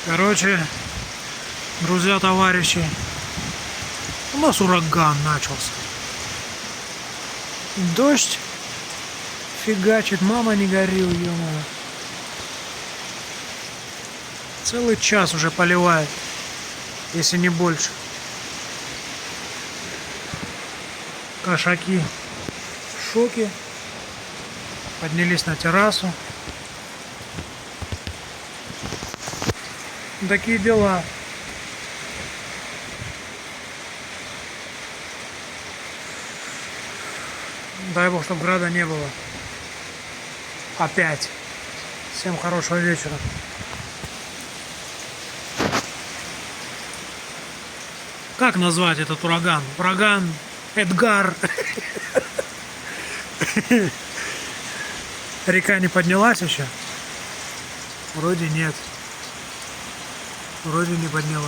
Короче, друзья, товарищи, у нас ураган начался. Дождь фигачит, мама не горю, ё-моё. Целый час уже поливает, если не больше. Кошаки в шоке. Поднялись на террасу. Такие дела. Дай бог, чтобы града не было. Опять. Всем хорошего вечера. Как назвать этот ураган? Ураган Эдгар. Река не поднялась еще? Вроде нет. Вроде не поднялась.